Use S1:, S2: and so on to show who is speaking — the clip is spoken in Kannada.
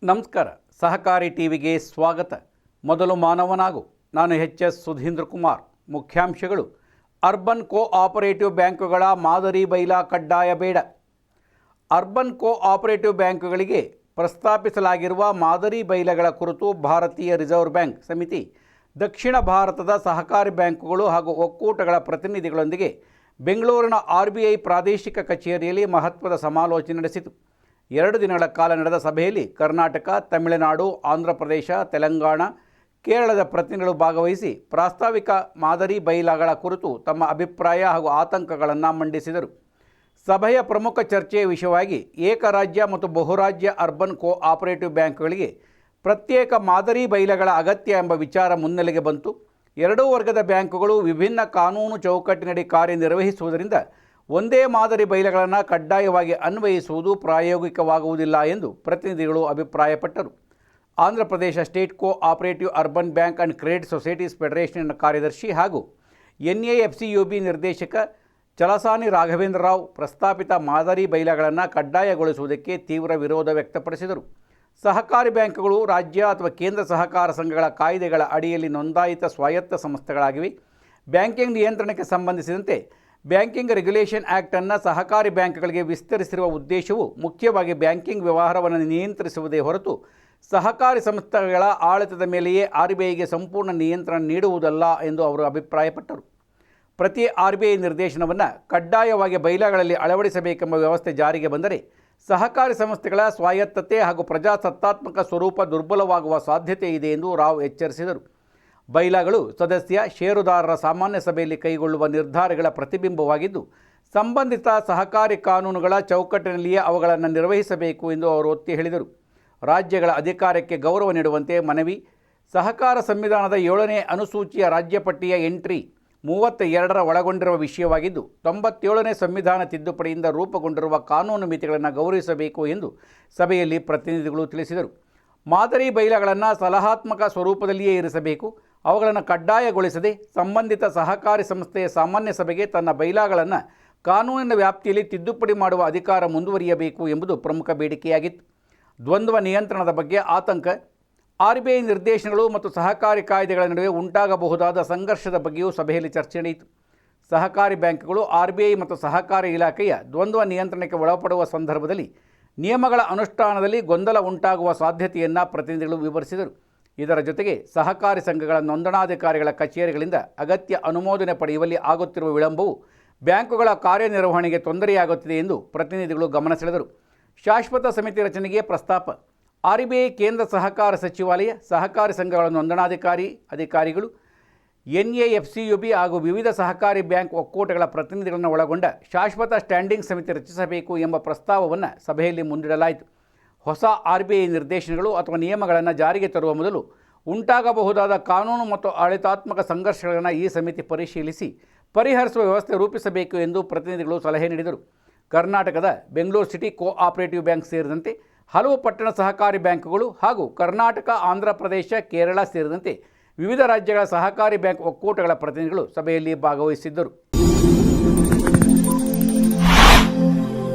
S1: ನಮಸ್ಕಾರ. ಸಹಕಾರಿ ಟಿವಿಗೆ ಸ್ವಾಗತ. ಮೊದಲು ಮಾನವನಾಗು. ನಾನು ಎಚ್.ಎಸ್. ಸುಧೀಂದ್ರ ಕುಮಾರ್. ಮುಖ್ಯಾಂಶಗಳು: ಅರ್ಬನ್ ಕೋಆಪರೇಟಿವ್ ಬ್ಯಾಂಕುಗಳ ಮಾದರಿ ಬೈಲಾ ಕಡ್ಡಾಯ ಬೇಡ. ಅರ್ಬನ್ ಕೋಆಪರೇಟಿವ್ ಬ್ಯಾಂಕುಗಳಿಗೆ ಪ್ರಸ್ತಾಪಿಸಲಾಗಿರುವ ಮಾದರಿ ಬೈಲಾಗಳ ಕುರಿತು ಭಾರತೀಯ ರಿಸರ್ವ್ ಬ್ಯಾಂಕ್ ಸಮಿತಿ ದಕ್ಷಿಣ ಭಾರತದ ಸಹಕಾರಿ ಬ್ಯಾಂಕುಗಳು ಹಾಗೂ ಒಕ್ಕೂಟಗಳ ಪ್ರತಿನಿಧಿಗಳೊಂದಿಗೆ ಬೆಂಗಳೂರಿನ RBI ಪ್ರಾದೇಶಿಕ ಕಚೇರಿಯಲ್ಲಿ ಮಹತ್ವದ ಸಮಾಲೋಚನೆ ನಡೆಸಿತು. 2 ದಿನಗಳ ಕಾಲ ನಡೆದ ಸಭೆಯಲ್ಲಿ ಕರ್ನಾಟಕ, ತಮಿಳುನಾಡು, ಆಂಧ್ರ ಪ್ರದೇಶ, ತೆಲಂಗಾಣ, ಕೇರಳದ ಪ್ರತಿನಿಧಿಗಳು ಭಾಗವಹಿಸಿ ಪ್ರಾಸ್ತಾವಿಕ ಮಾದರಿ ಬೈಲಾಗಳ ಕುರಿತು ತಮ್ಮ ಅಭಿಪ್ರಾಯ ಹಾಗೂ ಆತಂಕಗಳನ್ನು ಮಂಡಿಸಿದರು. ಸಭೆಯ ಪ್ರಮುಖ ಚರ್ಚೆಯ ವಿಷಯವಾಗಿ ಏಕರಾಜ್ಯ ಮತ್ತು ಬಹುರಾಜ್ಯ ಅರ್ಬನ್ ಕೋಆಪರೇಟಿವ್ ಬ್ಯಾಂಕ್ಗಳಿಗೆ ಪ್ರತ್ಯೇಕ ಮಾದರಿ ಬೈಲಾಗಳ ಅಗತ್ಯ ಎಂಬ ವಿಚಾರ ಮುನ್ನೆಲೆಗೆ ಬಂತು. ಎರಡೂ ವರ್ಗದ ಬ್ಯಾಂಕುಗಳು ವಿಭಿನ್ನ ಕಾನೂನು ಚೌಕಟ್ಟಿನಡಿ ಕಾರ್ಯನಿರ್ವಹಿಸುವುದರಿಂದ ಒಂದೇ ಮಾದರಿ ಬೈಲಾಗಳನ್ನು ಕಡ್ಡಾಯವಾಗಿ ಅನ್ವಯಿಸುವುದು ಪ್ರಾಯೋಗಿಕವಾಗುವುದಿಲ್ಲ ಎಂದು ಪ್ರತಿನಿಧಿಗಳು ಅಭಿಪ್ರಾಯಪಟ್ಟರು. Andhra Pradesh state cooperative urban bank and credit societies ಫೆಡರೇಷನ್ನ ಕಾರ್ಯದರ್ಶಿ ಹಾಗೂ NAFCUB ನಿರ್ದೇಶಕ ಚಲಸಾನಿ ರಾಘವೇಂದ್ರ ರಾವ್ ಪ್ರಸ್ತಾಪಿತ ಮಾದರಿ ಬೈಲಾಗಳನ್ನು ಕಡ್ಡಾಯಗೊಳಿಸುವುದಕ್ಕೆ ತೀವ್ರ ವಿರೋಧ ವ್ಯಕ್ತಪಡಿಸಿದರು. ಸಹಕಾರಿ ಬ್ಯಾಂಕುಗಳು ರಾಜ್ಯ ಅಥವಾ ಕೇಂದ್ರ ಸಹಕಾರ ಸಂಘಗಳ ಕಾಯ್ದೆಗಳ ಅಡಿಯಲ್ಲಿ ನೋಂದಾಯಿತ ಸ್ವಾಯತ್ತ ಸಂಸ್ಥೆಗಳಾಗಿವೆ. ಬ್ಯಾಂಕಿಂಗ್ ನಿಯಂತ್ರಣಕ್ಕೆ ಸಂಬಂಧಿಸಿದಂತೆ ಬ್ಯಾಂಕಿಂಗ್ ರೆಗ್ಯುಲೇಷನ್ ಆ್ಯಕ್ಟನ್ನು ಸಹಕಾರಿ ಬ್ಯಾಂಕ್ಗಳಿಗೆ ವಿಸ್ತರಿಸಿರುವ ಉದ್ದೇಶವು ಮುಖ್ಯವಾಗಿ ಬ್ಯಾಂಕಿಂಗ್ ವ್ಯವಹಾರವನ್ನು ನಿಯಂತ್ರಿಸುವುದೇ ಹೊರತು ಸಹಕಾರಿ ಸಂಸ್ಥೆಗಳ ಆಡಳಿತದ ಮೇಲೆಯೇ RBIಗೆ ಸಂಪೂರ್ಣ ನಿಯಂತ್ರಣ ನೀಡುವುದಲ್ಲ ಎಂದು ಅವರು ಅಭಿಪ್ರಾಯಪಟ್ಟರು. ಪ್ರತಿ RBI ನಿರ್ದೇಶನವನ್ನು ಕಡ್ಡಾಯವಾಗಿ ಬೈಲಾಗಳಲ್ಲಿ ಅಳವಡಿಸಬೇಕೆಂಬ ವ್ಯವಸ್ಥೆ ಜಾರಿಗೆ ಬಂದರೆ ಸಹಕಾರಿ ಸಂಸ್ಥೆಗಳ ಸ್ವಾಯತ್ತತೆ ಹಾಗೂ ಪ್ರಜಾಸತ್ತಾತ್ಮಕ ಸ್ವರೂಪ ದುರ್ಬಲವಾಗುವ ಸಾಧ್ಯತೆ ಇದೆ ಎಂದು ರಾವ್ ಎಚ್ಚರಿಸಿದರು. ಬೈಲಾಗಳು ಸದಸ್ಯ ಷೇರುದಾರರ ಸಾಮಾನ್ಯ ಸಭೆಯಲ್ಲಿ ಕೈಗೊಳ್ಳುವ ನಿರ್ಧಾರಗಳ ಪ್ರತಿಬಿಂಬವಾಗಿದ್ದು ಸಂಬಂಧಿತ ಸಹಕಾರಿ ಕಾನೂನುಗಳ ಚೌಕಟ್ಟಿನಲ್ಲಿಯೇ ಅವುಗಳನ್ನು ನಿರ್ವಹಿಸಬೇಕು ಎಂದು ಅವರು ಒತ್ತಿ ಹೇಳಿದರು. ರಾಜ್ಯಗಳ ಅಧಿಕಾರಕ್ಕೆ ಗೌರವ ನೀಡುವಂತೆ ಮನವಿ. ಸಹಕಾರ ಸಂವಿಧಾನದ 7ನೇ ಅನುಸೂಚಿಯ ರಾಜ್ಯ ಪಟ್ಟಿಯ ಎಂಟ್ರಿ 32ರ ಒಳಗೊಂಡಿರುವ ವಿಷಯವಾಗಿದ್ದು 97ನೇ ಸಂವಿಧಾನ ತಿದ್ದುಪಡಿಯಿಂದ ರೂಪುಗೊಂಡಿರುವ ಕಾನೂನು ಮಿತಿಗಳನ್ನು ಗೌರವಿಸಬೇಕು ಎಂದು ಸಭೆಯಲ್ಲಿ ಪ್ರತಿನಿಧಿಗಳು ತಿಳಿಸಿದರು. ಮಾದರಿ ಬೈಲಾಗಳನ್ನು ಸಲಹಾತ್ಮಕ ಸ್ವರೂಪದಲ್ಲಿಯೇ ಇರಿಸಬೇಕು. ಅವುಗಳನ್ನು ಕಡ್ಡಾಯಗೊಳಿಸದೆ ಸಂಬಂಧಿತ ಸಹಕಾರಿ ಸಂಸ್ಥೆಯ ಸಾಮಾನ್ಯ ಸಭೆಗೆ ತನ್ನ ಬೈಲಾಗಳನ್ನು ಕಾನೂನಿನ ವ್ಯಾಪ್ತಿಯಲ್ಲಿ ತಿದ್ದುಪಡಿ ಮಾಡುವ ಅಧಿಕಾರ ಮುಂದುವರಿಯಬೇಕು ಎಂಬುದು ಪ್ರಮುಖ ಬೇಡಿಕೆಯಾಗಿತ್ತು. ದ್ವಂದ್ವ ನಿಯಂತ್ರಣದ ಬಗ್ಗೆ ಆತಂಕ. RBI ನಿರ್ದೇಶನಗಳು ಮತ್ತು ಸಹಕಾರಿ ಕಾಯ್ದೆಗಳ ನಡುವೆ ಉಂಟಾಗಬಹುದಾದ ಸಂಘರ್ಷದ ಬಗ್ಗೆಯೂ ಸಭೆಯಲ್ಲಿ ಚರ್ಚೆ ನಡೆಯಿತು. ಸಹಕಾರಿ ಬ್ಯಾಂಕುಗಳು RBI ಮತ್ತು ಸಹಕಾರಿ ಇಲಾಖೆಯ ದ್ವಂದ್ವ ನಿಯಂತ್ರಣಕ್ಕೆ ಒಳಪಡುವ ಸಂದರ್ಭದಲ್ಲಿ ನಿಯಮಗಳ ಅನುಷ್ಠಾನದಲ್ಲಿ ಗೊಂದಲ ಉಂಟಾಗುವ ಸಾಧ್ಯತೆಯನ್ನು ಪ್ರತಿನಿಧಿಗಳು ವಿವರಿಸಿದರು. ಇದರ ಜೊತೆಗೆ ಸಹಕಾರಿ ಸಂಘಗಳ ನೋಂದಣಾಧಿಕಾರಿಗಳ ಕಚೇರಿಗಳಿಂದ ಅಗತ್ಯ ಅನುಮೋದನೆ ಪಡೆಯುವಲ್ಲಿ ಆಗುತ್ತಿರುವ ವಿಳಂಬವು ಬ್ಯಾಂಕುಗಳ ಕಾರ್ಯನಿರ್ವಹಣೆಗೆ ತೊಂದರೆಯಾಗುತ್ತಿದೆ ಎಂದು ಪ್ರತಿನಿಧಿಗಳು ಗಮನ ಸೆಳೆದರು. ಶಾಶ್ವತ ಸಮಿತಿ ರಚನೆಗೆ ಪ್ರಸ್ತಾಪ. RBI, ಕೇಂದ್ರ ಸಹಕಾರ ಸಚಿವಾಲಯ, ಸಹಕಾರಿ ಸಂಘಗಳ ಅಧಿಕಾರಿಗಳು, NAFCUB ಹಾಗೂ ವಿವಿಧ ಸಹಕಾರಿ ಬ್ಯಾಂಕ್ ಒಕ್ಕೂಟಗಳ ಪ್ರತಿನಿಧಿಗಳನ್ನು ಒಳಗೊಂಡ ಶಾಶ್ವತ ಸ್ಟ್ಯಾಂಡಿಂಗ್ ಸಮಿತಿ ರಚಿಸಬೇಕು ಎಂಬ ಪ್ರಸ್ತಾವವನ್ನು ಸಭೆಯಲ್ಲಿ ಮುಂದಿಡಲಾಯಿತು. ಹೊಸ RBI ನಿರ್ದೇಶನಗಳು ಅಥವಾ ನಿಯಮಗಳನ್ನು ಜಾರಿಗೆ ತರುವ ಮೊದಲು ಉಂಟಾಗಬಹುದಾದ ಕಾನೂನು ಮತ್ತು ಆಡಳಿತಾತ್ಮಕ ಸಂಘರ್ಷಗಳನ್ನು ಈ ಸಮಿತಿ ಪರಿಶೀಲಿಸಿ ಪರಿಹರಿಸುವ ವ್ಯವಸ್ಥೆ ರೂಪಿಸಬೇಕು ಎಂದು ಪ್ರತಿನಿಧಿಗಳು ಸಲಹೆ ನೀಡಿದರು. ಕರ್ನಾಟಕದ ಬೆಂಗಳೂರು ಸಿಟಿ ಕೋಆಪರೇಟಿವ್ ಬ್ಯಾಂಕ್ ಸೇರಿದಂತೆ ಹಲವು ಪಟ್ಟಣ ಸಹಕಾರಿ ಬ್ಯಾಂಕುಗಳು ಹಾಗೂ ಕರ್ನಾಟಕ, ಆಂಧ್ರ ಪ್ರದೇಶ, ಕೇರಳ ಸೇರಿದಂತೆ ವಿವಿಧ ರಾಜ್ಯಗಳ ಸಹಕಾರಿ ಬ್ಯಾಂಕ್ ಒಕ್ಕೂಟಗಳ ಪ್ರತಿನಿಧಿಗಳು ಸಭೆಯಲ್ಲಿ ಭಾಗವಹಿಸಿದ್ದರು.